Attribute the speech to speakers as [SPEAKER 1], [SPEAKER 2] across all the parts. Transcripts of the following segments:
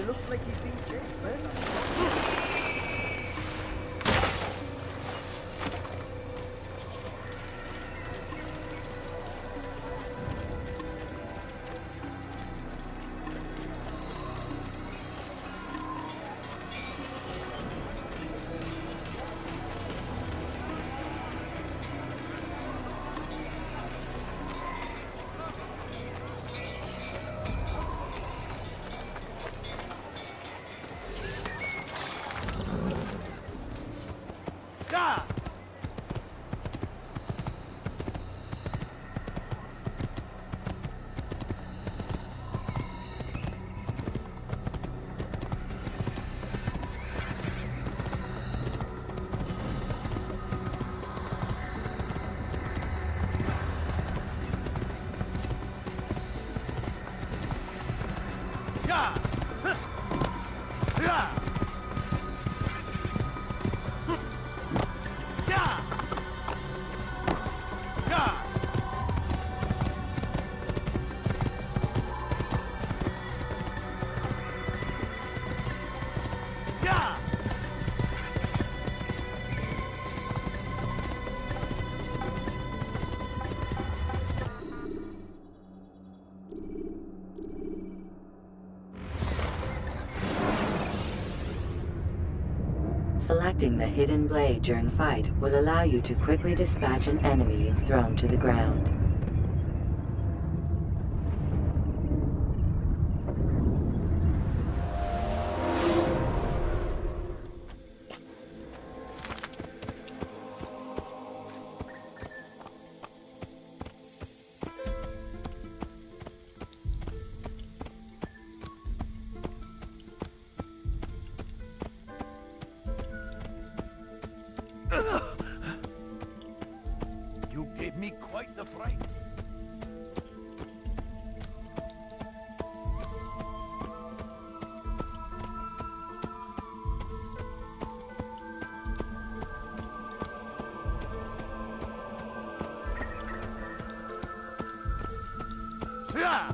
[SPEAKER 1] He looks like he's being chased, man.
[SPEAKER 2] Selecting the hidden blade during fight will allow you to quickly dispatch an enemy if thrown to the ground.
[SPEAKER 3] You gave me quite the fright. Yeah!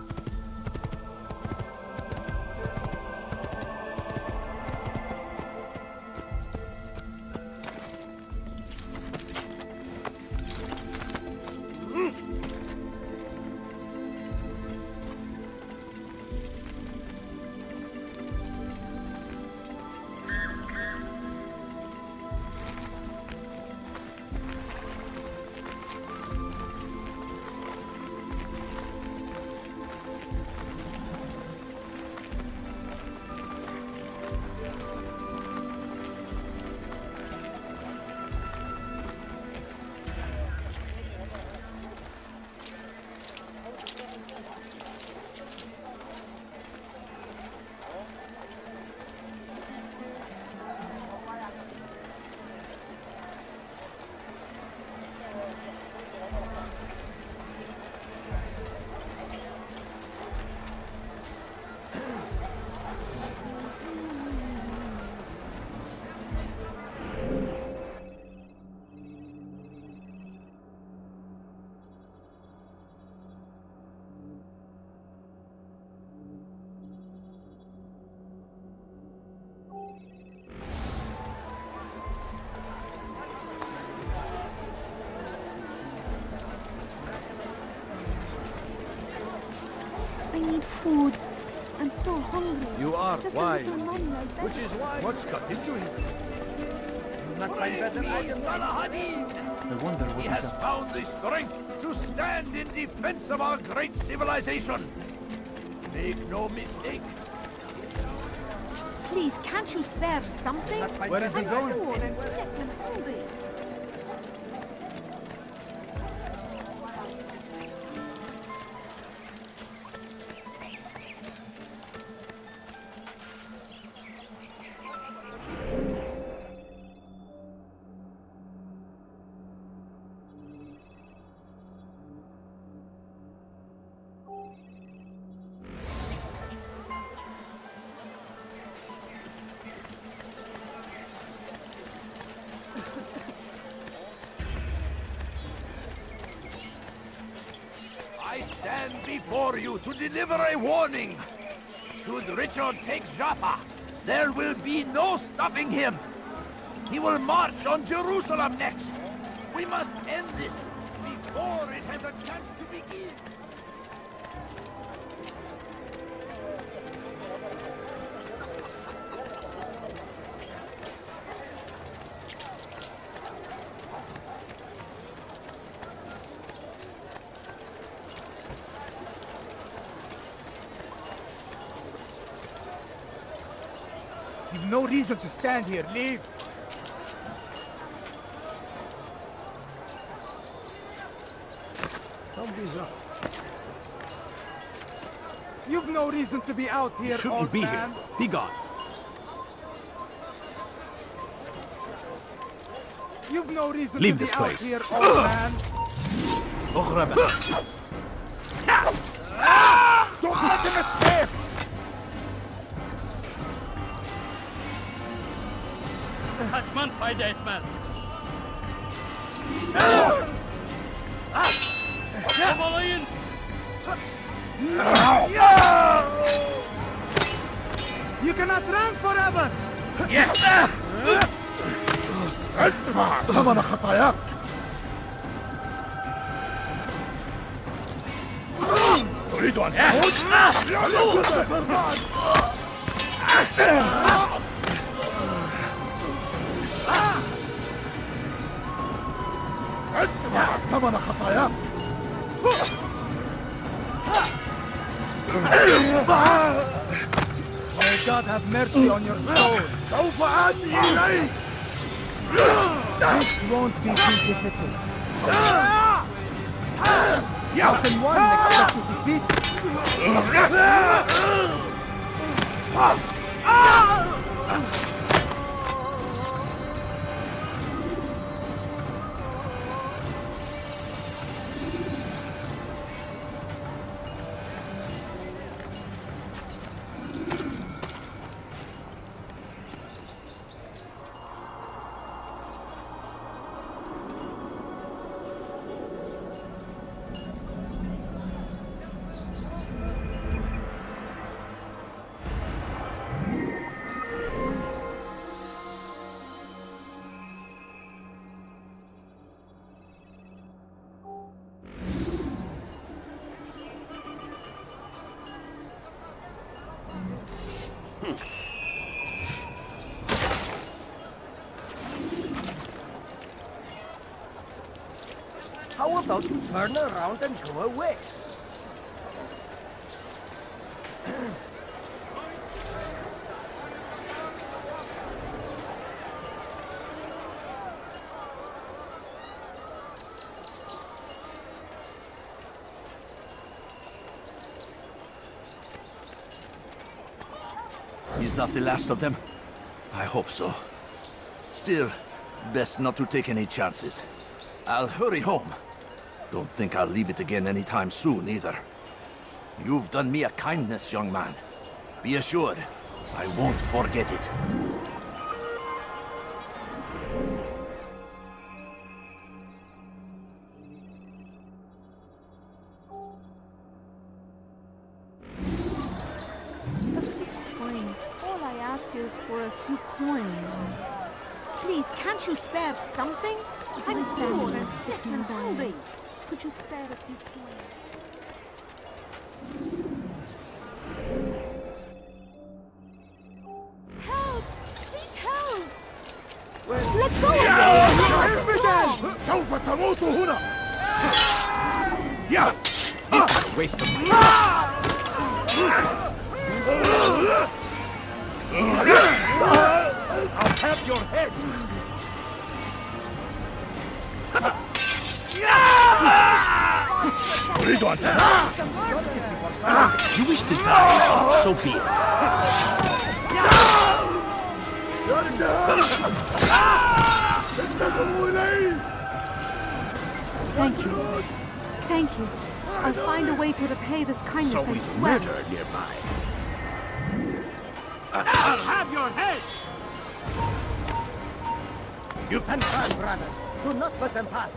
[SPEAKER 4] I need food. I'm so hungry.
[SPEAKER 3] You are.
[SPEAKER 4] Just
[SPEAKER 3] Why?
[SPEAKER 4] a little money, I bet.
[SPEAKER 3] Which is why? What's got into him?
[SPEAKER 1] Not find better items.
[SPEAKER 3] I wonder what he has found the strength to stand in defense of our great civilization. Make no mistake.
[SPEAKER 4] Please, can't you spare something?
[SPEAKER 3] Where is he going?
[SPEAKER 4] I'm sick and hungry.
[SPEAKER 3] I stand before you to deliver a warning. Should Richard take Jaffa, there will be no stopping him. He will march on Jerusalem next. We must end this before it has a chance to begin.
[SPEAKER 1] You've no reason to stand here. Leave. Somebody's up. You've no reason to be out here, old man.
[SPEAKER 3] Be gone.
[SPEAKER 1] You've no reason
[SPEAKER 3] Leave
[SPEAKER 1] to
[SPEAKER 3] this
[SPEAKER 1] be out
[SPEAKER 3] place.
[SPEAKER 1] here, old man.
[SPEAKER 3] Don't
[SPEAKER 1] let him escape!
[SPEAKER 5] Hatman fayda etmez. Kovalayın.
[SPEAKER 1] You cannot run forever!
[SPEAKER 3] Yes!
[SPEAKER 1] ثمن خطاياك!
[SPEAKER 3] تريد أن
[SPEAKER 1] ثمن خطاياك! May God have mercy on your soul.
[SPEAKER 3] سوف آتي إليك.
[SPEAKER 1] This won't be too difficult. How can one expect to defeat? How about you turn around and go away?
[SPEAKER 3] Is that the last of them? I hope so. Still, best not to take any chances. I'll hurry home. Don't think I'll leave it again anytime soon, either. You've done me a kindness, young man. Be assured, I won't forget it.
[SPEAKER 4] Fine. All I ask is for a few coins. Please, can't you spare something? I'm poor and sick and hungry. Could you spare a few coins? Help! Seek help! Let go of me!
[SPEAKER 3] سوف تموت هنا! Yeah! It's a waste of money. I'll have your head! Read on! You wish to die, so be it.
[SPEAKER 6] Thank you. Thank you. I'll find a way to repay this kindness, I swear.
[SPEAKER 3] Nearby. I'll have your head!
[SPEAKER 1] You can pass, brothers. Do not let them pass.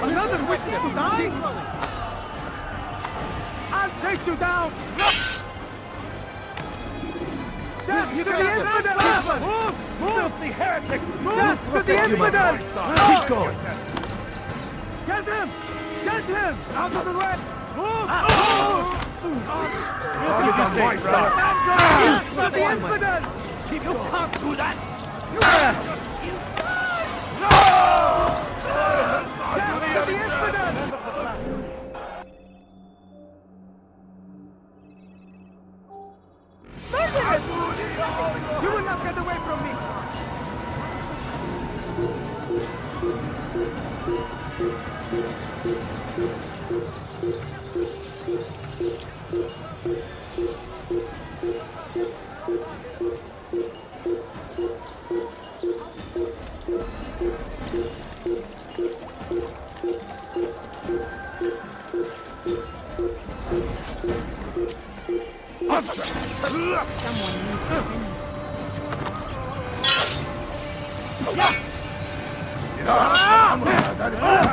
[SPEAKER 1] Another witness to die? I'll chase you down! Death to the infidel! Move! Filthy heretic! Death to the infidel! Keep going! Get him! Get him! Out of the way! Move! Death to the infidel!
[SPEAKER 3] You can't do that!
[SPEAKER 1] Death to the infidel! You will not get away from me!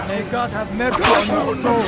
[SPEAKER 1] May God have mercy on your soul.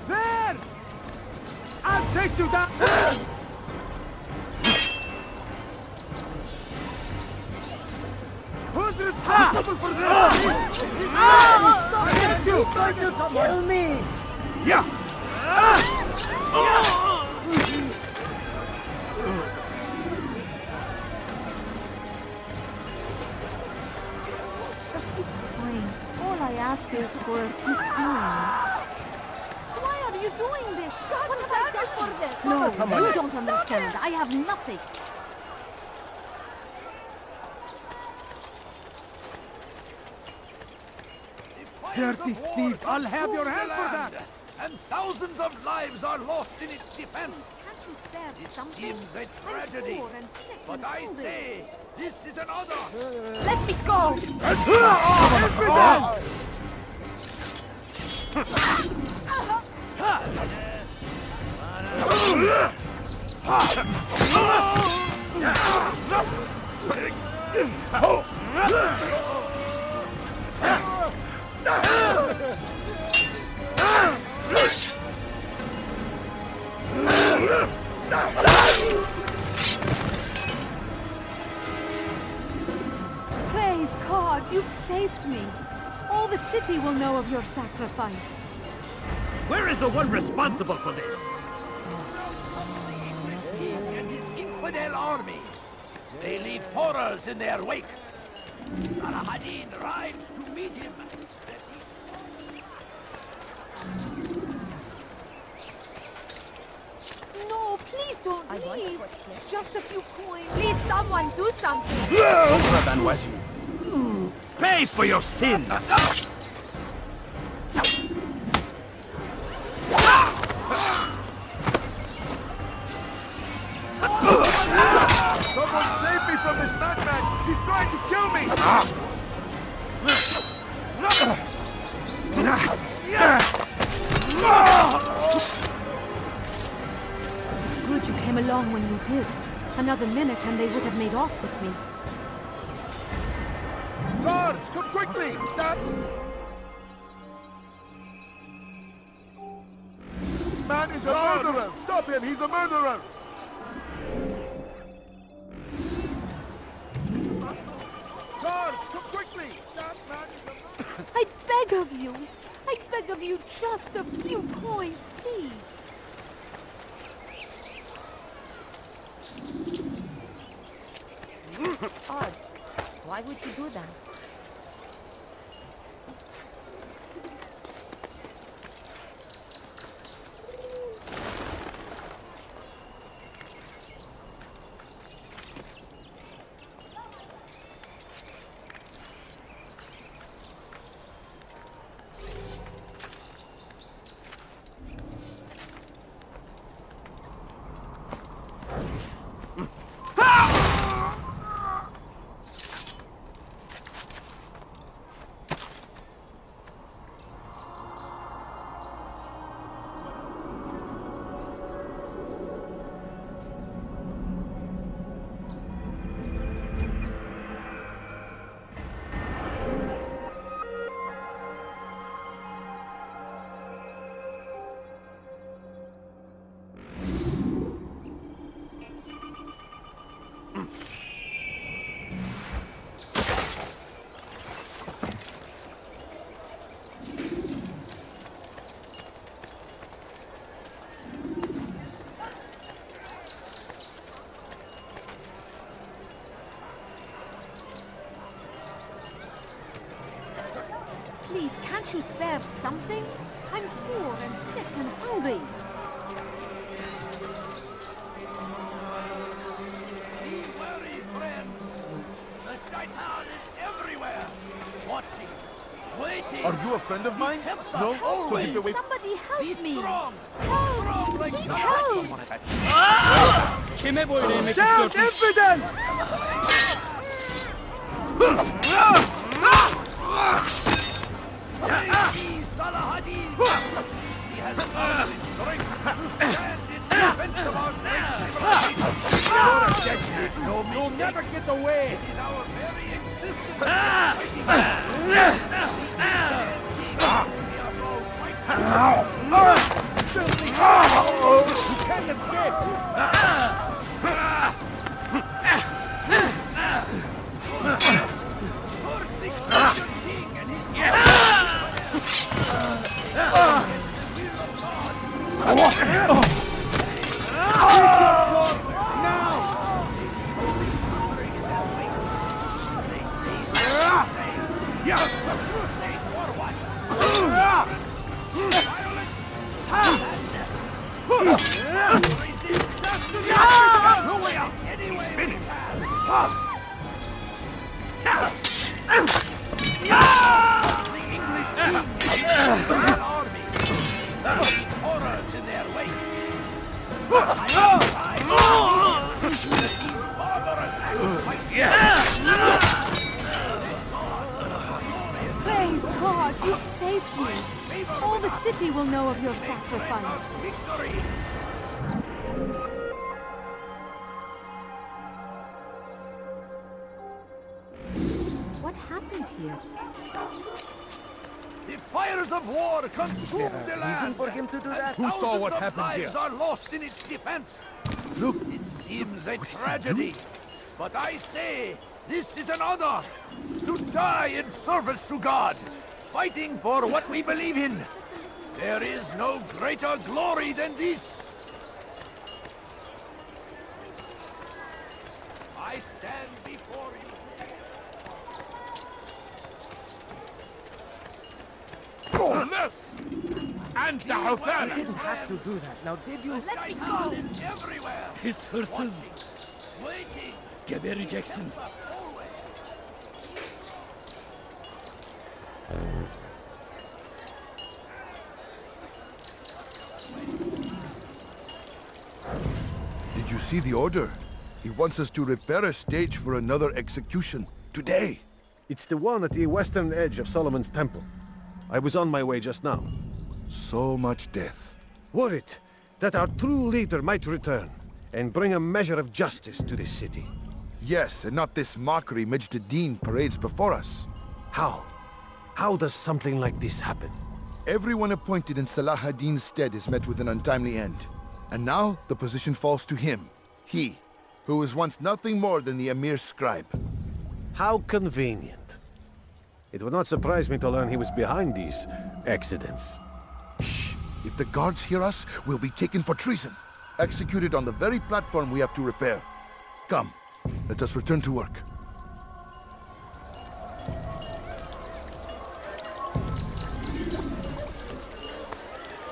[SPEAKER 1] There! I'll chase you down! Who's responsible for this? Thank you! Thank you, someone! Kill me!
[SPEAKER 3] Yeah!
[SPEAKER 4] Fine. All I ask is for a few coins. Why are you doing this? What have I done for this? No, you don't understand. I have nothing.
[SPEAKER 1] Dirty thief! I'll have your hand for that!
[SPEAKER 3] And thousands of lives are lost in its defense.
[SPEAKER 4] Can't you spare something?
[SPEAKER 3] Seems a tragedy.
[SPEAKER 4] Poor and sick
[SPEAKER 3] But
[SPEAKER 4] and
[SPEAKER 3] I
[SPEAKER 4] hungry.
[SPEAKER 3] say, this is an honor.
[SPEAKER 4] Let me go!
[SPEAKER 6] Praise God, you've saved me. All the city will know of your sacrifice.
[SPEAKER 5] Where is the one responsible for this?
[SPEAKER 3] King and his infidel army. They leave horrors in their wake. Saladin rides to meet him.
[SPEAKER 4] No, please don't leave. Just a few coins. Please, someone do something.
[SPEAKER 5] Pay for your sins!
[SPEAKER 1] Someone save me from this madman! He's trying to kill me!
[SPEAKER 6] Good you came along when you did. Another minute and they would have made off with me.
[SPEAKER 1] Guards, come quickly! Stop! Man is a murderer! Stop him! He's a murderer! Guards, come quickly! That man is a murderer!
[SPEAKER 4] I beg of you. I beg of you, just a few coins, please. Odd. Why would you do that? Please, can't you spare something? I'm poor and sick and hungry.
[SPEAKER 5] Be wary, friends. The shaitan is everywhere. Watching. Waiting.
[SPEAKER 1] Are you a friend of mine?
[SPEAKER 5] No?
[SPEAKER 1] So if you wait...
[SPEAKER 4] Somebody help
[SPEAKER 5] Be
[SPEAKER 4] me!
[SPEAKER 5] strong.
[SPEAKER 4] Help!
[SPEAKER 5] Strong like
[SPEAKER 4] Seek
[SPEAKER 5] Salāḥ.
[SPEAKER 4] help!
[SPEAKER 5] Kime boyun eğmek
[SPEAKER 1] Down,
[SPEAKER 5] istiyorsun?
[SPEAKER 1] infidel!
[SPEAKER 5] Saladino. He has all his strength to stand in defense of our great
[SPEAKER 1] You'll never get away!
[SPEAKER 5] It is our very existence fighting. We are all fighting.
[SPEAKER 1] Filthy hell! You can't escape!
[SPEAKER 6] Praise God, you've saved me. All the city will know of your sacrifice.
[SPEAKER 4] What happened here?
[SPEAKER 5] The fires of war consume the land.
[SPEAKER 1] for him to do that?
[SPEAKER 5] Who saw what happened here? Lives are lost in its defense.
[SPEAKER 1] Look!
[SPEAKER 5] It seems a tragedy, but I say this is an honor to die in service to God, fighting for what we believe in. There is no greater glory than this. I stand before you. And the
[SPEAKER 1] You didn't have to do that, now did you?
[SPEAKER 5] Let me go! Is everywhere.
[SPEAKER 7] His hırsız
[SPEAKER 5] Waiting.
[SPEAKER 7] gebereceksin.
[SPEAKER 5] Always.
[SPEAKER 3] Did you see the order? He wants us to repair a stage for another execution. Today.
[SPEAKER 8] It's the one at the western edge of Solomon's temple. I was on my way just now.
[SPEAKER 3] So much death.
[SPEAKER 8] Worried that our true leader might return and bring a measure of justice to this city.
[SPEAKER 3] Yes, and not this mockery Majd Addin parades before us.
[SPEAKER 8] How? How does something like this happen?
[SPEAKER 3] Everyone appointed in Salāḥ ad-Dīn's stead is met with an untimely end. And now the position falls to him. He, who was once nothing more than the Emir's scribe.
[SPEAKER 8] How convenient. It would not surprise me to learn he was behind these accidents.
[SPEAKER 3] Shh! If the guards hear us, we'll be taken for treason. Executed on the very platform we have to repair. Come, let us return to work.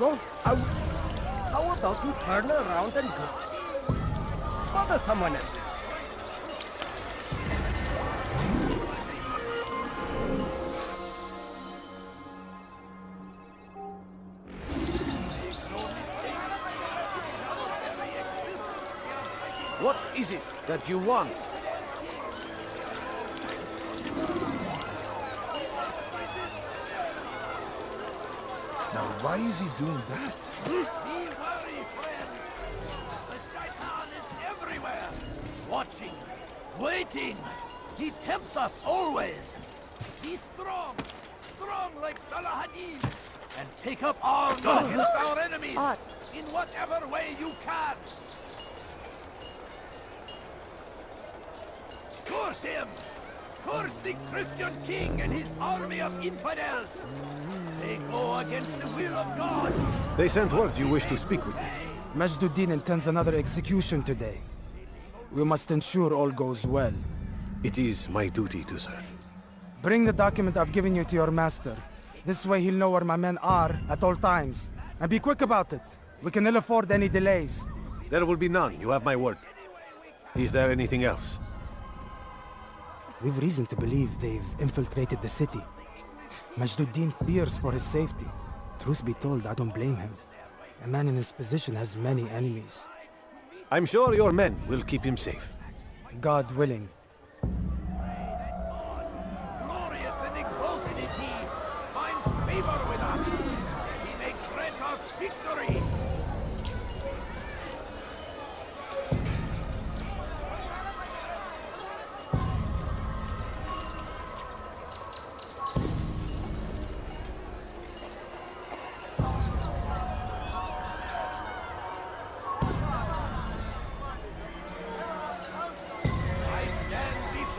[SPEAKER 1] go out. How about you turn around and go? Bother someone else.
[SPEAKER 8] What is it that you want?
[SPEAKER 5] Now, why is he doing that?
[SPEAKER 3] Be wary, friend. The Shaitan is everywhere. Watching, waiting. He tempts us always. Be strong, strong like Salāḥ, and take up arms against our enemies in whatever way you can. Curse him! Curse the Christian king and his army of infidels! They go against the will of God!
[SPEAKER 8] They sent word you wish to speak with me.
[SPEAKER 7] Majd Addin intends another execution today. We must ensure all goes well.
[SPEAKER 8] It is my duty to serve.
[SPEAKER 7] Bring the document I've given you to your master. This way he'll know where my men are at all times. And be quick about it. We can ill afford any delays.
[SPEAKER 8] There will be none, you have my word. Is there anything else?
[SPEAKER 7] We've reason to believe they've infiltrated the city. Majd Addin fears for his safety. Truth be told, I don't blame him. A man in his position has many enemies.
[SPEAKER 8] I'm sure your men will keep him safe.
[SPEAKER 7] God willing.
[SPEAKER 3] Glorious and exalted is he, finds favor with us. He may grant us victory.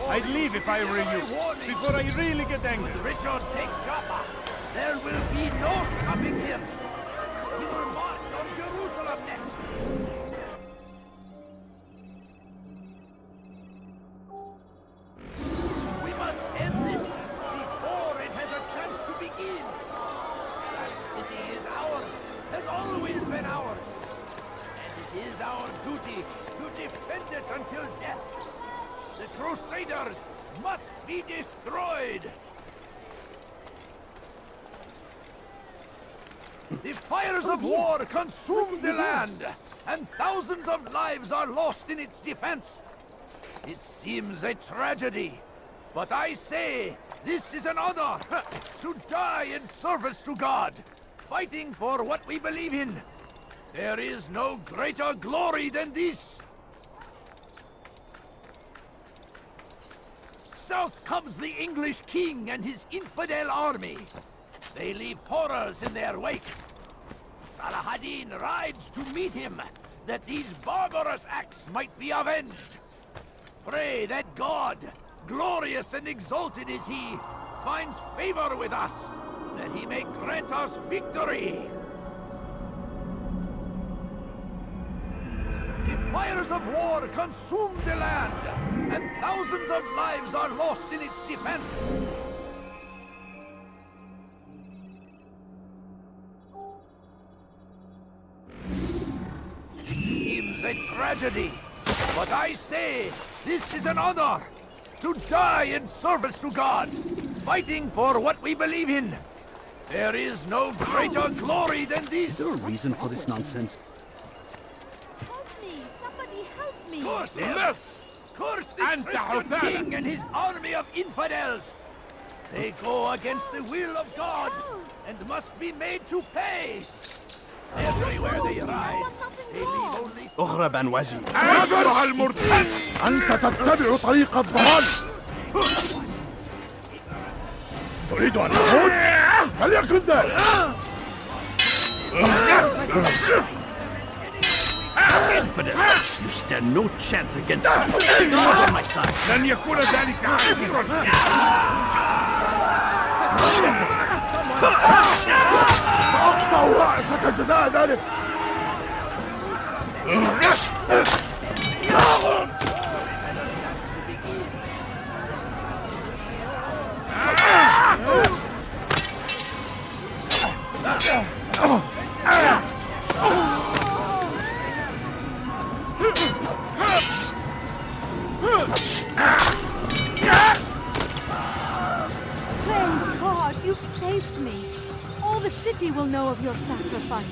[SPEAKER 1] I'd leave if I were you, before I really get angry.
[SPEAKER 3] Richard takes Joppa. There will be no stopping him. He will march on Jerusalem next. We must end this before it has a chance to begin. That city is ours, has always been ours. And it is our duty to defend it until death. The Crusaders must be destroyed! The fires of war consume the land, and thousands of lives are lost in its defense. It seems a tragedy, but I say this is an honor to die in service to God, fighting for what we believe in. There is no greater glory than this. South comes the English king and his infidel army. They leave horrors in their wake. Salāḥ rides to meet him, that these barbarous acts might be avenged. Pray that God, glorious and exalted is he, finds favor with us, that he may grant us victory. The fires of war consume the land, and thousands of lives are lost in its defense. It seems a tragedy, but I say this is an honor, to die in service to God, fighting for what we believe in. There is no greater glory than this.
[SPEAKER 1] Is there a reason for this nonsense?
[SPEAKER 3] Curse him! Curse the Christian king and his army of infidels! They go against the will of God, and must be made to pay! Everywhere they ride, they leave only...
[SPEAKER 1] اغرب عن وجهي.
[SPEAKER 5] أيها المرتد! أنت تتبع طريق الضلال! تريد أن تموت؟ فليكن ذلك!
[SPEAKER 1] You stand no chance against me. Not on my side.
[SPEAKER 5] لن يكون ذلك عسيرا. سأقطع رأسك جزاء ذلك.
[SPEAKER 6] Praise God, you've saved me. All the city will know of your sacrifice.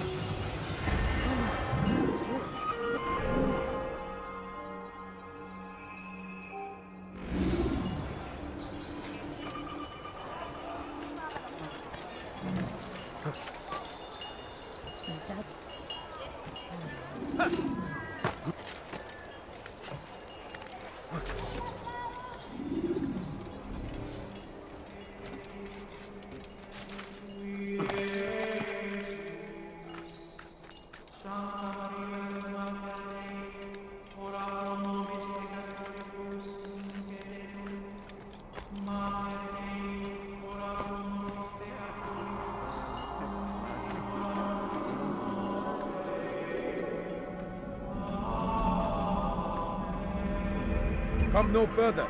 [SPEAKER 5] Come no further.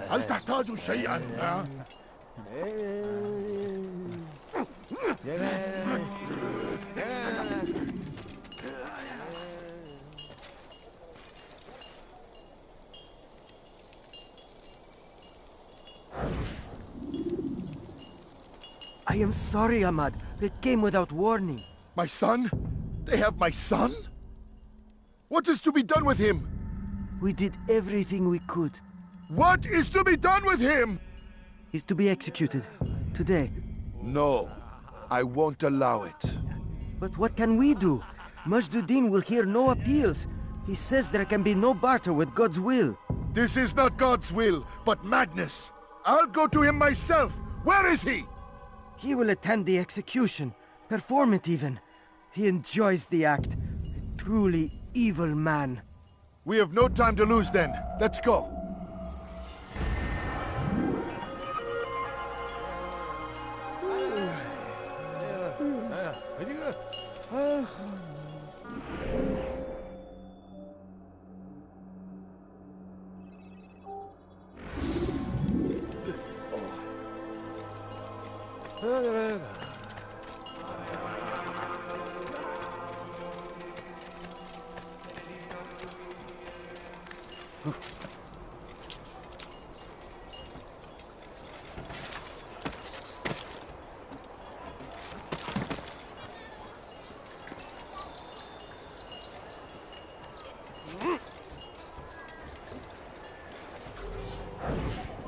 [SPEAKER 5] هل تحتاج شيئا؟
[SPEAKER 9] I am sorry, Ahmad. They came without warning.
[SPEAKER 5] My son? They have my son? What is to be done with him?
[SPEAKER 9] We did everything we could.
[SPEAKER 5] What is to be done with him?
[SPEAKER 9] He's to be executed. Today.
[SPEAKER 5] No, I won't allow it.
[SPEAKER 9] But what can we do? Majd Addin will hear no appeals. He says there can be no barter with God's will.
[SPEAKER 5] This is not God's will, but madness. I'll go to him myself. Where is he?
[SPEAKER 9] He will attend the execution. Perform it even. He enjoys the act. A truly evil man.
[SPEAKER 5] We have no time to lose then. Let's go.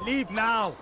[SPEAKER 1] Leave now!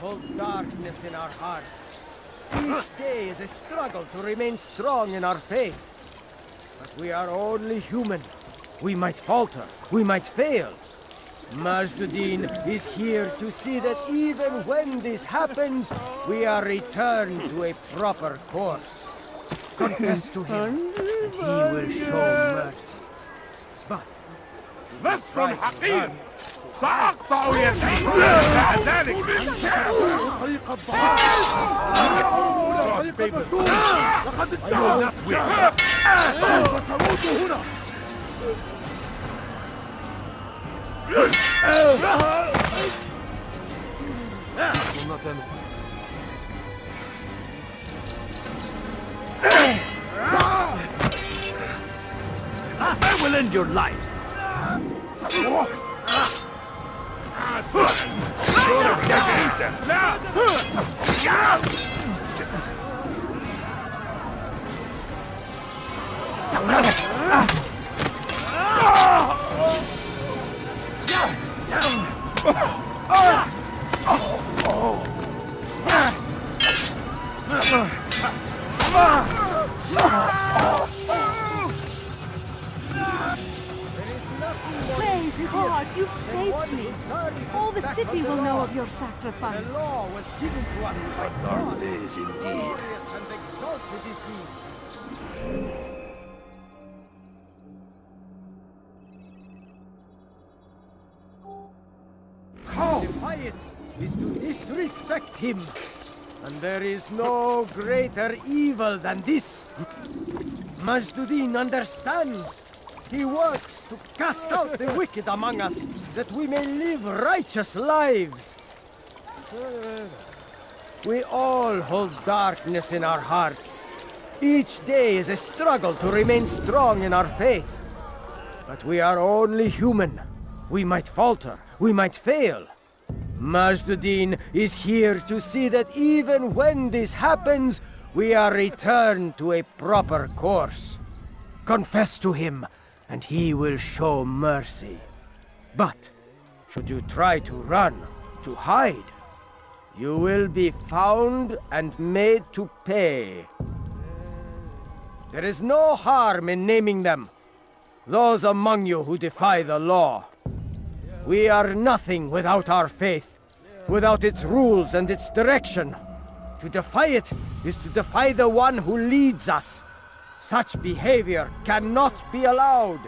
[SPEAKER 9] Hold darkness in our hearts. Each day is a struggle to remain strong in our faith. But we are only human. We might falter, we might fail. Majd Addin is here to see that even when this happens, we are returned to a proper course. Confess to him, and he will show mercy. But
[SPEAKER 5] لسهم حقير سأقطع يديك ذلك لقد ادعوا وتموت هنا I will end your life.
[SPEAKER 6] Praise God, you've saved me. All the city will know of your sacrifice.
[SPEAKER 9] the law was given to us by
[SPEAKER 5] Dark
[SPEAKER 9] God.
[SPEAKER 5] days indeed.
[SPEAKER 9] Glorious and exalted is he. To defy it is to disrespect him. And there is no greater evil than this. Majd Addin understands. He works to cast out the wicked among us, that we may live righteous lives. We all hold darkness in our hearts. Each day is a struggle to remain strong in our faith. But we are only human. We might falter, we might fail. Majd Addin is here to see that even when this happens, we are returned to a proper course. Confess to him, and he will show mercy. But should you try to run, to hide, you will be found and made to pay. There is no harm in naming them. Those among you who defy the law. We are nothing without our faith, without its rules and its direction. To defy it is to defy the one who leads us. Such behavior cannot be allowed.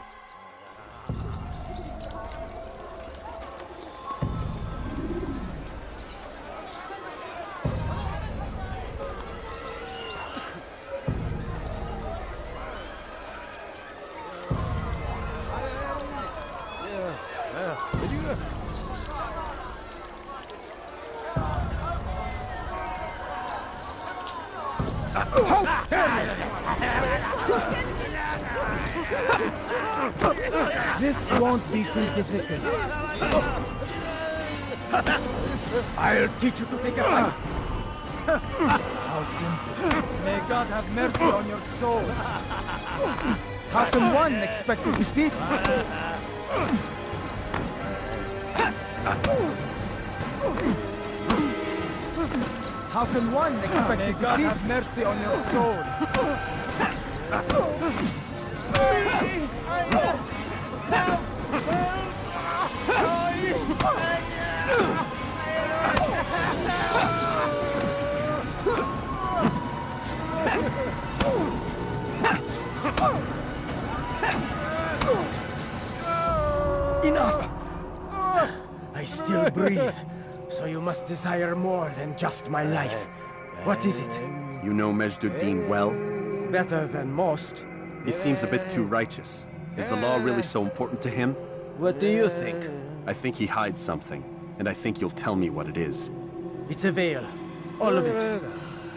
[SPEAKER 1] This won't be too difficult.
[SPEAKER 5] I'll teach you to take a fight.
[SPEAKER 1] How simple. May God have mercy on your soul. How can one expect to defeat me? How can one expect to God have mercy on your soul?
[SPEAKER 9] Enough! I still breathe, so you must desire more than just my life. What is it?
[SPEAKER 10] You know Majd Addin well?
[SPEAKER 9] Better than most.
[SPEAKER 10] He seems a bit too righteous. Is the law really so important to him?
[SPEAKER 9] What do you think?
[SPEAKER 10] I think he hides something, and I think you'll tell me what it is.
[SPEAKER 9] It's a veil. All of it.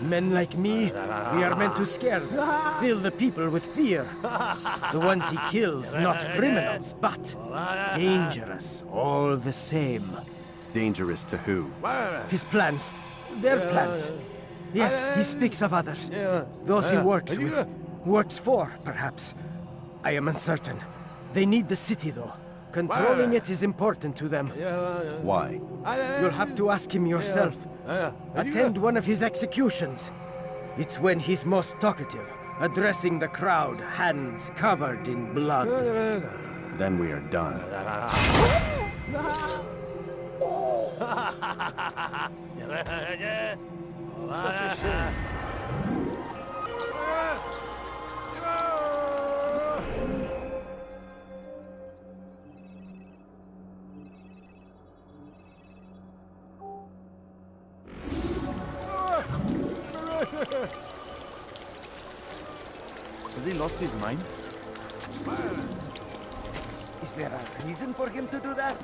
[SPEAKER 9] Men like me, we are meant to scare them, fill the people with fear. The ones he kills, not criminals, but dangerous all the same.
[SPEAKER 10] Dangerous to who?
[SPEAKER 9] His plans, their plans. Yes, he speaks of others. Those he works with, works for, perhaps. I am uncertain. They need the city, though. Controlling it is important to them.
[SPEAKER 10] Why?
[SPEAKER 9] You'll have to ask him yourself. Attend one of his executions. It's when he's most talkative, addressing the crowd, hands covered in blood.
[SPEAKER 10] Then we are done.
[SPEAKER 5] Such a shame.
[SPEAKER 10] Has he lost his mind?
[SPEAKER 1] Is there a reason for him to do that?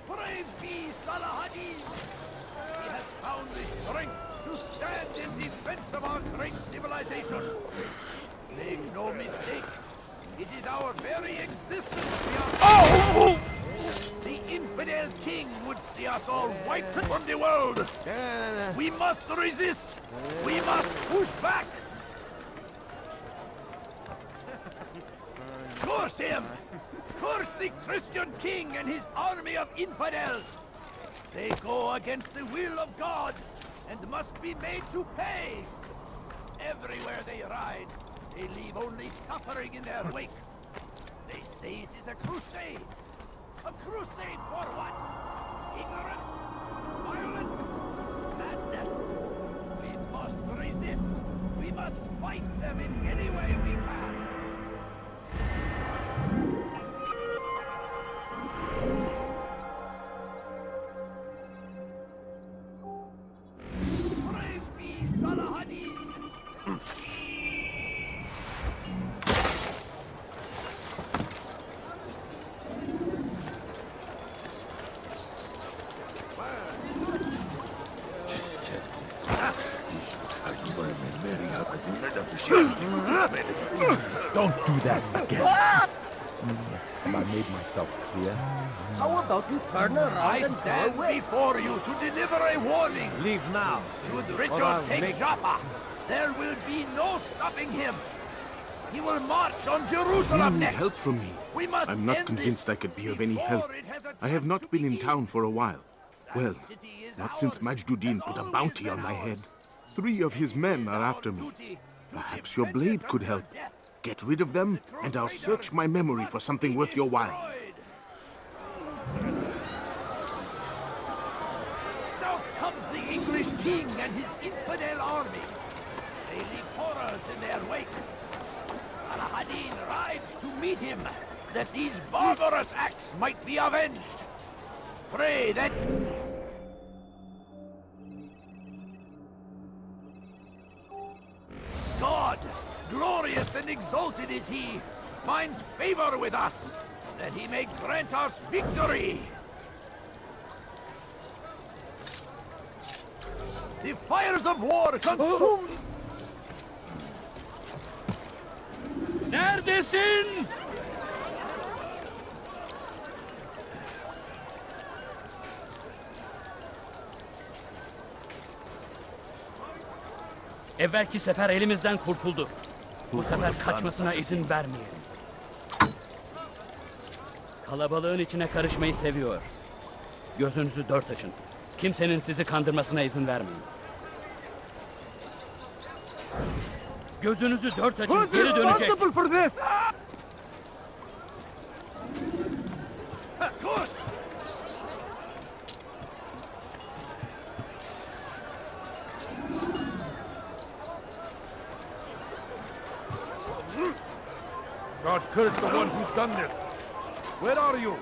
[SPEAKER 5] Praise be Salah Addin! He has found the strength to stand in defense of our great civilization. Make no mistake, it is our very existence we are... Oh! The infidel king would see us all wiped from the world. We must resist. We must push back. Curse him! Curse the Christian king and his army of infidels! They go against the will of God and must be made to pay. Everywhere they ride, they leave only suffering in their wake. They say it is a crusade. A crusade for what? Ignorance? Violence? Madness? We must resist. We must fight them in any way we can. Praise be Salah Addin!
[SPEAKER 1] Don't do that again. Have I made myself clear?
[SPEAKER 9] How about you turn around
[SPEAKER 5] I
[SPEAKER 9] and go
[SPEAKER 5] stand
[SPEAKER 9] away?
[SPEAKER 5] before you to deliver a warning.
[SPEAKER 8] Leave now.
[SPEAKER 5] Should
[SPEAKER 8] Or
[SPEAKER 5] Richard
[SPEAKER 8] I'll
[SPEAKER 5] take
[SPEAKER 8] make-
[SPEAKER 5] Jaffa, there will be no stopping him. He will march on Jerusalem
[SPEAKER 11] You need
[SPEAKER 5] next.
[SPEAKER 11] help from me.
[SPEAKER 5] We must
[SPEAKER 11] I'm not
[SPEAKER 5] end
[SPEAKER 11] convinced
[SPEAKER 5] this
[SPEAKER 11] I could be of any
[SPEAKER 5] before
[SPEAKER 11] help.
[SPEAKER 5] it has a
[SPEAKER 11] I have
[SPEAKER 5] chance
[SPEAKER 11] not
[SPEAKER 5] to
[SPEAKER 11] been in
[SPEAKER 5] begin.
[SPEAKER 11] town for a while.
[SPEAKER 5] That
[SPEAKER 11] Well,
[SPEAKER 5] city is
[SPEAKER 11] not
[SPEAKER 5] ours.
[SPEAKER 11] since Majd Addin
[SPEAKER 5] Has
[SPEAKER 11] put a
[SPEAKER 5] always
[SPEAKER 11] bounty
[SPEAKER 5] been
[SPEAKER 11] on my
[SPEAKER 5] ours.
[SPEAKER 11] head. 3 of his men
[SPEAKER 5] It is
[SPEAKER 11] are
[SPEAKER 5] our
[SPEAKER 11] after me.
[SPEAKER 5] duty to
[SPEAKER 11] Perhaps your
[SPEAKER 5] defend it
[SPEAKER 11] blade could
[SPEAKER 5] until
[SPEAKER 11] help.
[SPEAKER 5] death.
[SPEAKER 11] Get rid of them, and I'll search my memory for something worth your while.
[SPEAKER 5] South comes the English king and his infidel army. They leave horrors in their wake. Salah Addin rides to meet him, that these barbarous acts might be avenged. Pray that... God, glorious and exalted is he, finds favor with us, that he may grant us victory. The fires of war consume... Neredesin?
[SPEAKER 12] Evvelki sefer elimizden kurtuldu. Bu sefer kaçmasına izin vermeyelim. Kalabalığın içine karışmayı seviyor. Gözünüzü dört açın. Kimsenin sizi kandırmasına izin vermeyin. Gözünüzü dört açın, geri dönecek.
[SPEAKER 1] For this?
[SPEAKER 5] Good!
[SPEAKER 1] God curse the one who's done this. Where are you?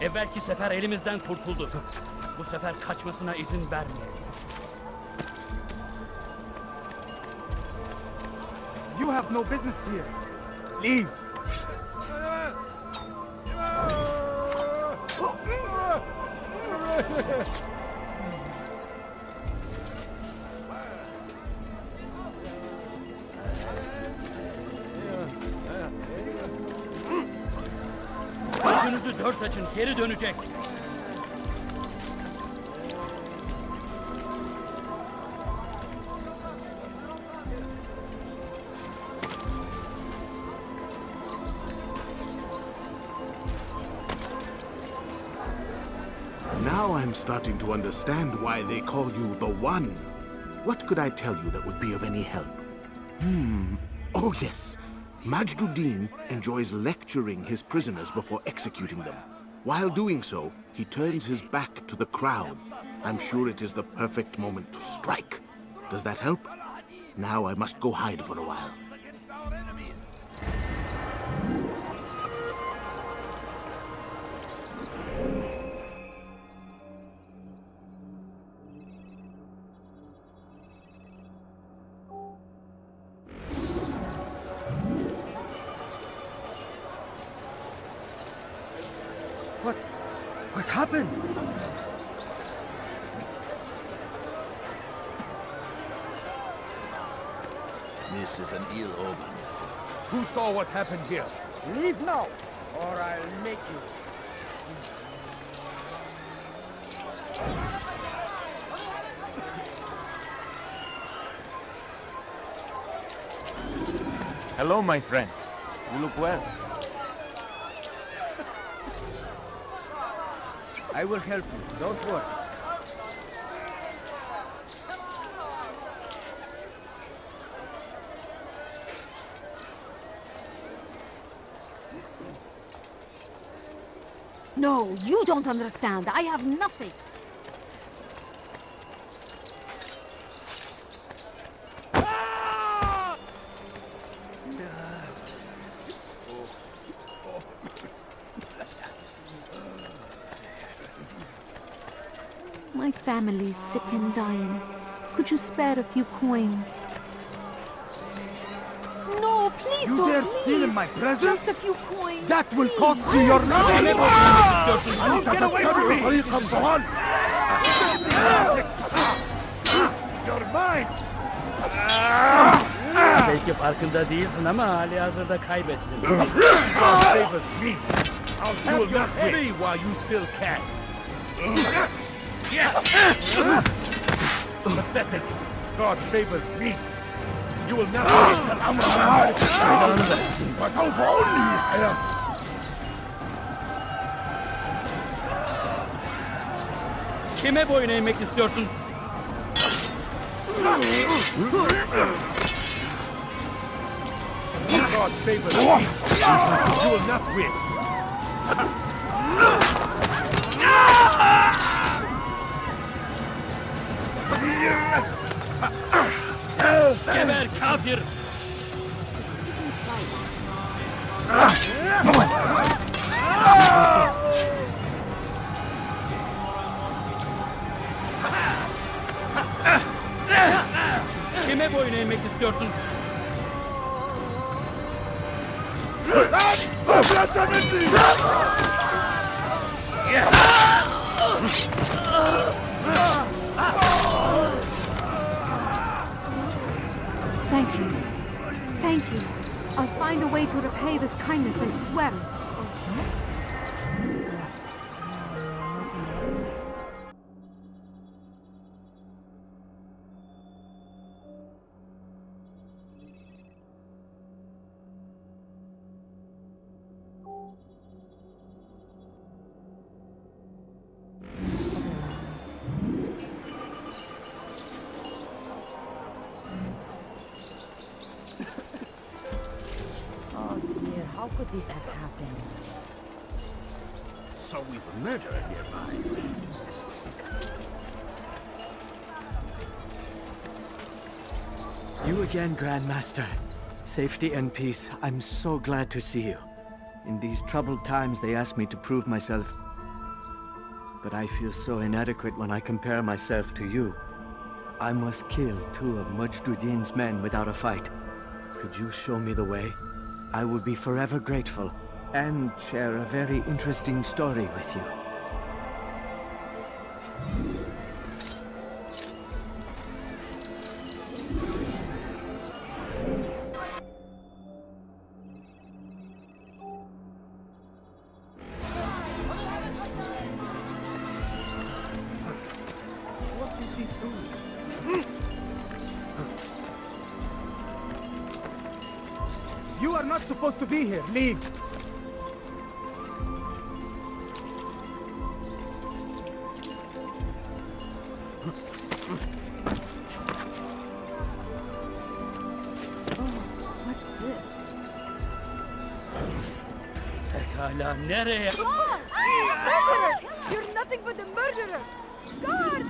[SPEAKER 12] Evvelki sefer elimizden kurtuldu. Bu sefer kaçmasına izin vermeyelim.
[SPEAKER 1] You have no business here. Leave.
[SPEAKER 12] Gözünüzü dört açın, geri dönecek.
[SPEAKER 11] Now I'm starting to understand why they call you the One. What could I tell you that would be of any help? Oh yes. Majd Addin enjoys lecturing his prisoners before executing them. While doing so, he turns his back to the crowd. I'm sure it is the perfect moment to strike. Does that help? Now I must go hide for a while.
[SPEAKER 1] What happened?
[SPEAKER 3] This is an ill omen.
[SPEAKER 5] Who saw what happened here?
[SPEAKER 9] Leave now, or I'll make you.
[SPEAKER 5] Hello, my friend. You look well.
[SPEAKER 9] I will help you, don't worry.
[SPEAKER 4] No, you don't understand. I have nothing. My family's sick and dying. Could you spare a few coins? No, please
[SPEAKER 1] You
[SPEAKER 4] don't
[SPEAKER 1] dare
[SPEAKER 4] leave.
[SPEAKER 1] steal in my presence?
[SPEAKER 4] Just a few coins.
[SPEAKER 1] That will
[SPEAKER 4] please.
[SPEAKER 1] cost you your life!
[SPEAKER 5] Get away from me! You're mine!
[SPEAKER 12] Belki farkında değilsin ama hali hazırda kaybettin.
[SPEAKER 5] God favors me! I'll have your heavy while you still can! Yes! Pathetic! God favors me! You will never get the But how only!
[SPEAKER 12] Kime boyun eğmek istiyorsun?
[SPEAKER 5] God favors me! You will not win!
[SPEAKER 12] Geber kafir! Kime boyun eğmek istiyorsun?
[SPEAKER 6] Thank you. Thank you. I'll find a way to repay this kindness, I swear it.
[SPEAKER 4] How could this have happened?
[SPEAKER 5] So we've a murderer nearby.
[SPEAKER 7] You again, Grandmaster.
[SPEAKER 9] Safety and peace. I'm so glad to see you. In these troubled times, they ask me to prove myself. But I feel so inadequate when I compare myself to you. I must kill 2 of Majd Addin's men without a fight. Could you show me the way? I will be forever grateful, and share a very interesting story with you.
[SPEAKER 7] You are not supposed to be here. Leave.
[SPEAKER 4] What's this?
[SPEAKER 12] Pekala, nereye?
[SPEAKER 6] Guard! Murderer! You're nothing but a murderer! Guard!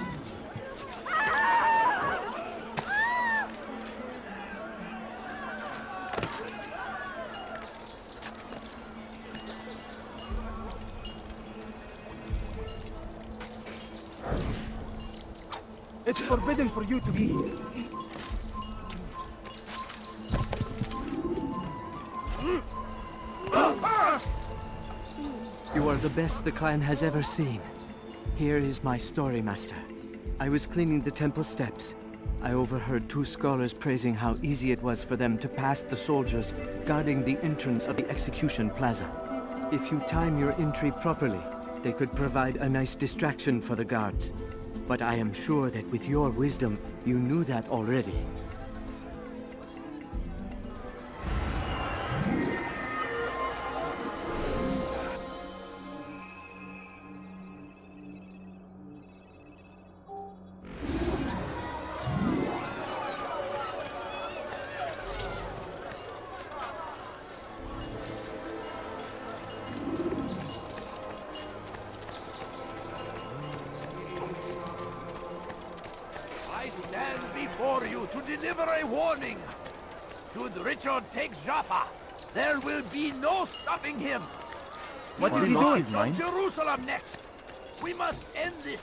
[SPEAKER 7] It's forbidden for you to be here.
[SPEAKER 9] You are the best the clan has ever seen. Here is my story, Master. I was cleaning the temple steps. I overheard 2 scholars praising how easy it was for them to pass the soldiers guarding the entrance of the execution plaza. If you time your entry properly, they could provide a nice distraction for the guards. But I am sure that with your wisdom, you knew that already.
[SPEAKER 5] I stand before you to deliver a warning. Should Richard take Jaffa, there will be no stopping him.
[SPEAKER 1] What
[SPEAKER 5] He
[SPEAKER 1] did he
[SPEAKER 5] will
[SPEAKER 1] do?
[SPEAKER 5] march
[SPEAKER 1] His
[SPEAKER 5] on
[SPEAKER 1] mind?
[SPEAKER 5] Jerusalem next. We must end this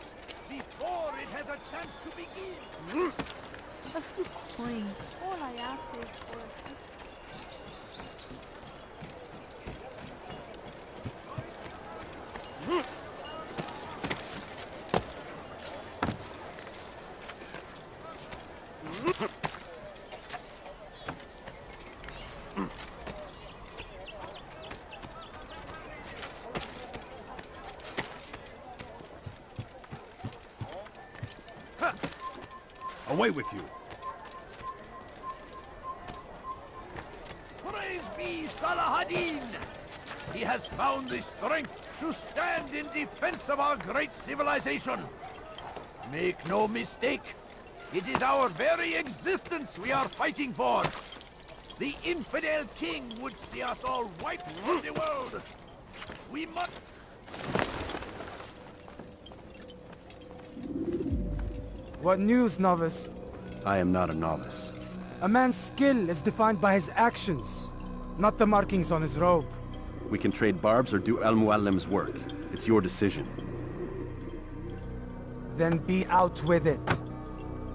[SPEAKER 5] before it has a chance to begin.
[SPEAKER 4] A few coins. All I ask is for a few...
[SPEAKER 1] Away with you.
[SPEAKER 5] Praise be Salāḥ. He has found the strength to stand in defense of our great civilization. Make no mistake, it is our very existence we are fighting for. The infidel king would see us all wiped from the world. We must...
[SPEAKER 7] What news, novice?
[SPEAKER 10] I am not a novice.
[SPEAKER 7] A man's skill is defined by his actions, not the markings on his robe.
[SPEAKER 10] We can trade barbs or do Al-Muallim's work. It's your decision.
[SPEAKER 7] Then be out with it.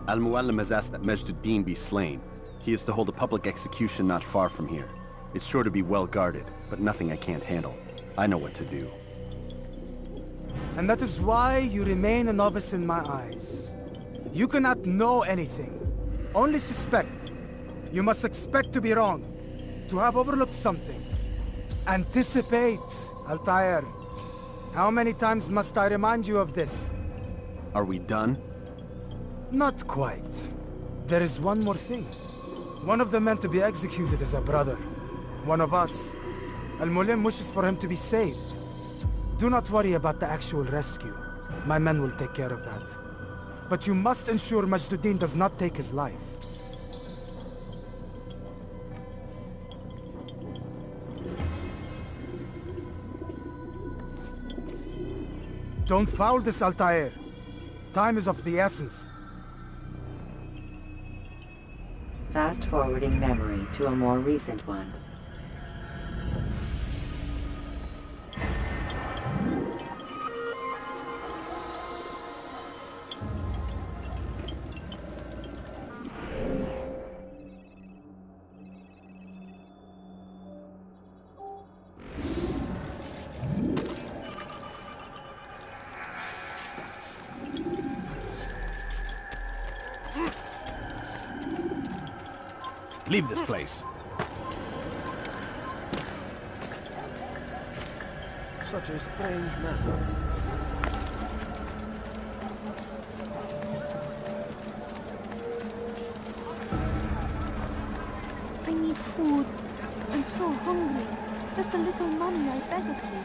[SPEAKER 10] Al-Muallim has asked that Majd Addin be slain. He is to hold a public execution not far from here. It's sure to be well guarded, but nothing I can't handle. I know what to do.
[SPEAKER 7] And that is why you remain a novice in my eyes. You cannot know anything, only suspect. You must expect to be wrong, to have overlooked something. Anticipate, Altair. How many times must I remind you of this?
[SPEAKER 10] Are we done?
[SPEAKER 7] Not quite. There is one more thing. One of the men to be executed is a brother. One of us. Al-Mulim wishes for him to be saved. Do not worry about the actual rescue. My men will take care of that. But you must ensure Majd Addin does not take his life. Don't foul this, Altair. Time is of the essence.
[SPEAKER 2] fast-forwarding memory to a more recent one.
[SPEAKER 5] Leave this place.
[SPEAKER 9] Such a strange matter.
[SPEAKER 4] I need food. I'm so hungry. Just a little money, I beg of you.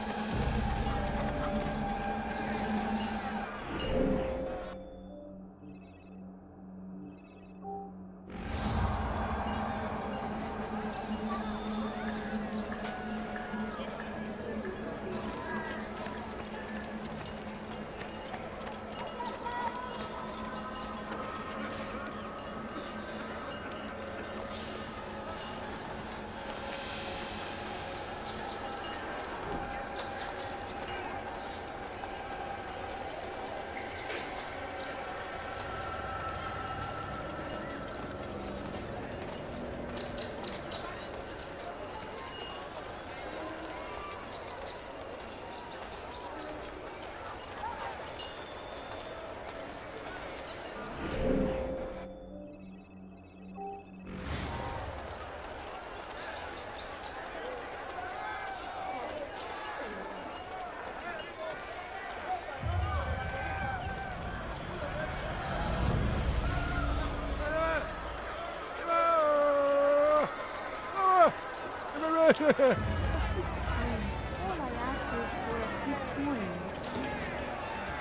[SPEAKER 4] All I ask is for a few coins.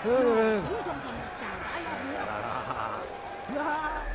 [SPEAKER 4] No, you don't understand. I have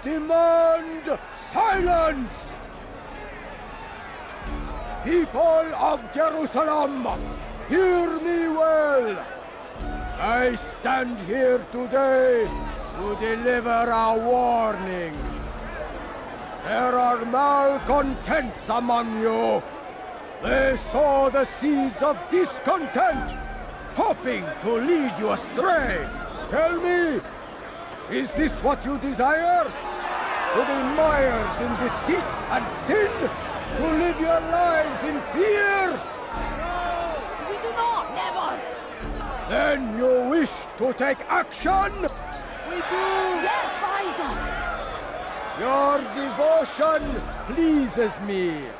[SPEAKER 9] demand silence! People of Jerusalem, hear me well! I stand here today to deliver a warning. There are malcontents among you. They sow the seeds of discontent, hoping to lead you astray. Tell me, is this what you desire? To be mired in deceit and sin? To live your lives in fear?
[SPEAKER 6] No! We do not! Never!
[SPEAKER 9] Then you wish to take action?
[SPEAKER 6] We do! Yes! Fight us!
[SPEAKER 9] Your devotion pleases me.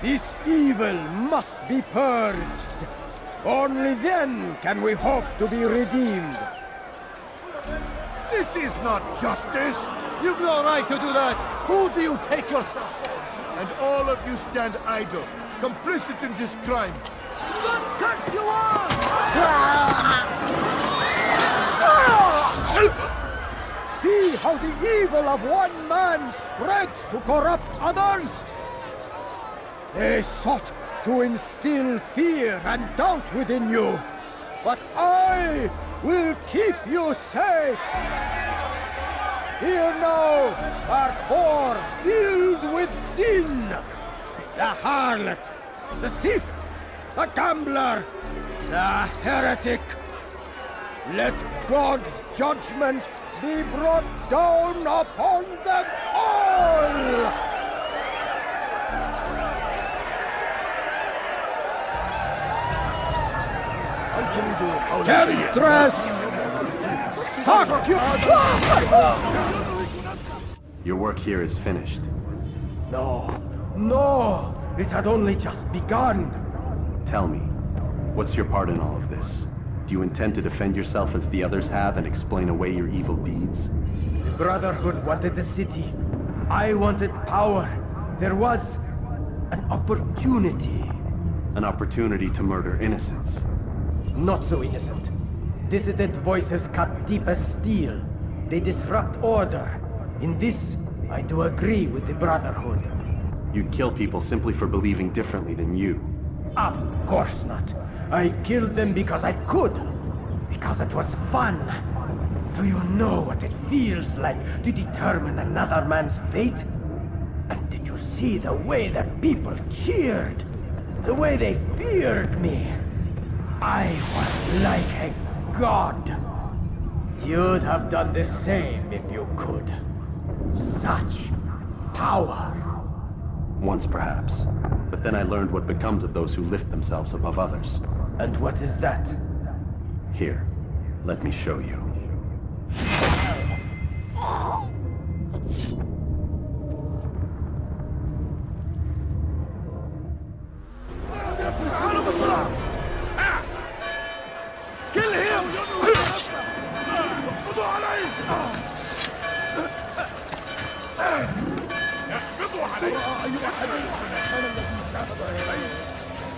[SPEAKER 9] This evil must be purged. Only then can we hope to be redeemed.
[SPEAKER 11] This is not justice!
[SPEAKER 5] You've no right to do that! Who do you take yourself for?
[SPEAKER 11] And all of you stand idle, complicit in this crime.
[SPEAKER 9] What cuts you off? See how the evil of one man spreads to corrupt others? They sought to instill fear and doubt within you, but I will keep you safe. Here now are four filled with sin. The harlot, the thief, the gambler, the heretic. Let God's judgment be brought down upon them all! Temptress!
[SPEAKER 10] Your work here is finished.
[SPEAKER 9] No, it had only just begun.
[SPEAKER 10] Tell me, what's your part in all of this? Do you intend to defend yourself as the others have and explain away your evil deeds?
[SPEAKER 9] The Brotherhood wanted the city. I wanted power. There was an opportunity.
[SPEAKER 10] An opportunity to murder innocents.
[SPEAKER 9] Not so innocent. Dissident voices cut deep as steel. They disrupt order. In this, I do agree with the Brotherhood.
[SPEAKER 10] You'd kill people simply for believing differently than you.
[SPEAKER 9] Of course not. I killed them because I could. Because it was fun. Do you know what it feels like to determine another man's fate? And did you see the way that people cheered? The way they feared me? I was like a god. You'd have done the same if you could. Such power.
[SPEAKER 10] Once perhaps. But then I learned what becomes of those who lift themselves above others.
[SPEAKER 9] And what is that?
[SPEAKER 10] Here, let me show you.
[SPEAKER 1] Kill him!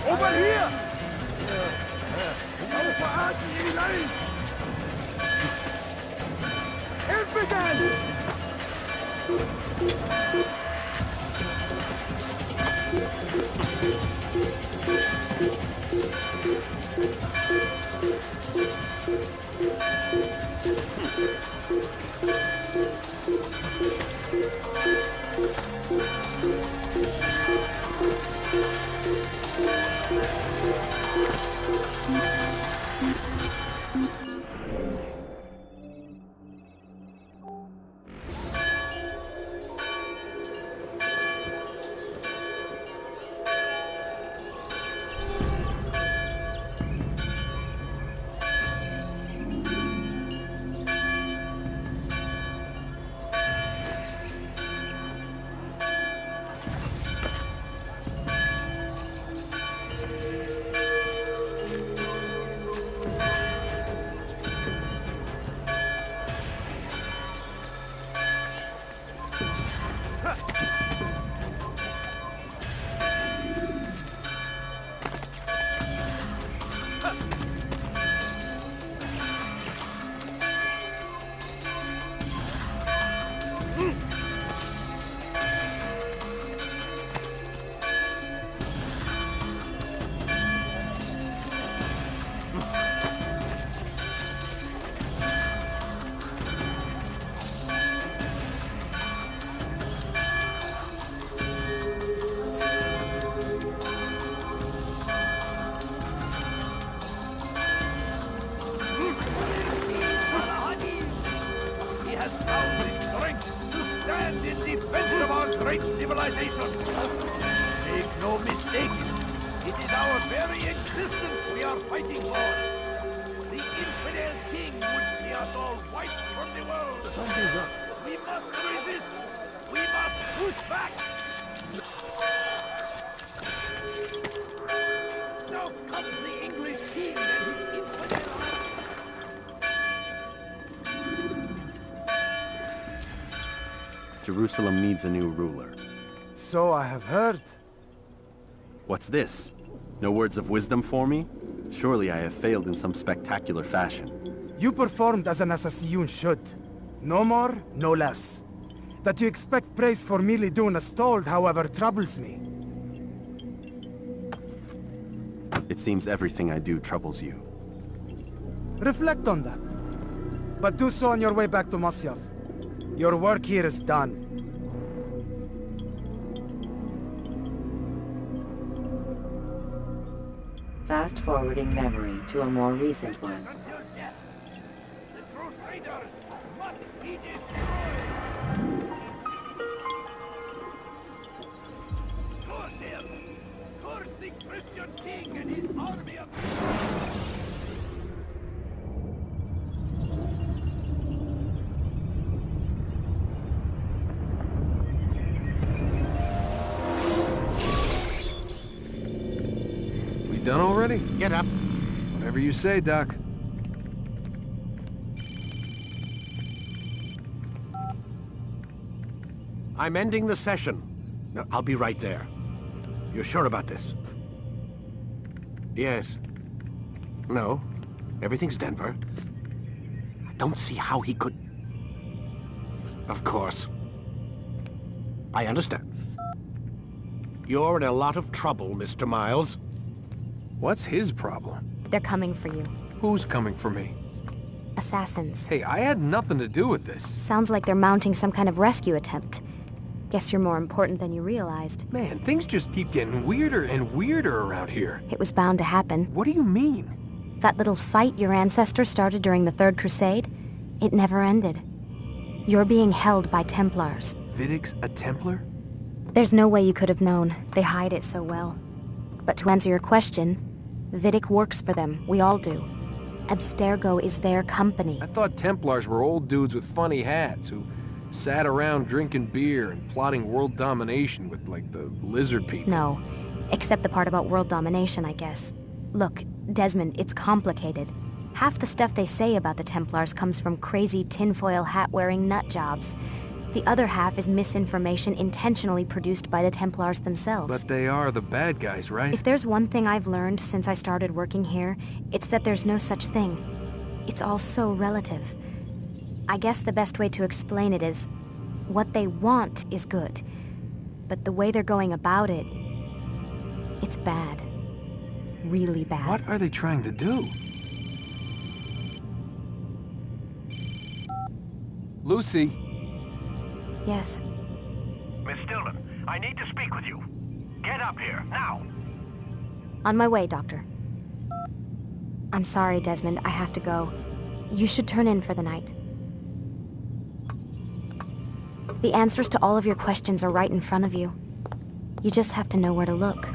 [SPEAKER 1] Over here! Make no mistake, it is our very existence we are fighting for. The infidel king would see us all wiped from the world. Something's up. We must resist. We must push back. Now comes the English king and his infidel.
[SPEAKER 10] Jerusalem needs a new ruler.
[SPEAKER 7] So I have heard.
[SPEAKER 10] What's this? No words of wisdom for me? Surely I have failed in some spectacular fashion.
[SPEAKER 7] You performed as an assassin should. No more, no less. That you expect praise for merely doing as told, however, troubles me.
[SPEAKER 10] It seems everything I do troubles you.
[SPEAKER 7] Reflect on that. But do so on your way back to Masyaf. Your work here is done.
[SPEAKER 2] Fast-forwarding memory to a more recent one.
[SPEAKER 5] The Crusaders must be destroyed. Curse him! Curse the Christian king and his army of...
[SPEAKER 13] Done already?
[SPEAKER 11] Get up.
[SPEAKER 13] Whatever you say, Doc.
[SPEAKER 8] I'm ending the session. No, I'll be right there. You're sure about this? Yes. No. Everything's Denver. I don't see how he could... Of course. I understand. You're in a lot of trouble, Mr. Miles.
[SPEAKER 13] What's his problem?
[SPEAKER 14] They're coming for you.
[SPEAKER 13] Who's coming for me?
[SPEAKER 14] Assassins.
[SPEAKER 13] Hey, I had nothing to do with this.
[SPEAKER 14] Sounds like they're mounting some kind of rescue attempt. Guess you're more important than you realized.
[SPEAKER 13] Man, things just keep getting weirder and weirder around here.
[SPEAKER 14] It was bound to happen.
[SPEAKER 13] What do you mean?
[SPEAKER 14] That little fight your ancestors started during the Third Crusade, it never ended. You're being held by Templars.
[SPEAKER 13] Vidic's a Templar?
[SPEAKER 14] There's no way you could have known. They hide it so well. But to answer your question, Vidic works for them. We all do. Abstergo is their company.
[SPEAKER 13] I thought Templars were old dudes with funny hats who sat around drinking beer and plotting world domination with, like, the lizard people.
[SPEAKER 14] No. Except the part about world domination, I guess. Look, Desmond, it's complicated. Half the stuff they say about the Templars comes from crazy tinfoil hat-wearing nutjobs. The other half is misinformation intentionally produced by the Templars themselves.
[SPEAKER 13] But they are the bad guys, right?
[SPEAKER 14] If there's one thing I've learned since I started working here, it's that there's no such thing. It's all so relative. I guess the best way to explain it is, what they want is good. But the way they're going about it, it's bad. Really bad.
[SPEAKER 13] What are they trying to do? Lucy?
[SPEAKER 14] Yes?
[SPEAKER 5] Miss Stillman, I need to speak with you. Get up here, now!
[SPEAKER 14] On my way, Doctor. I'm sorry, Desmond. I have to go. You should turn in for the night. The answers to all of your questions are right in front of you. You just have to know where to look.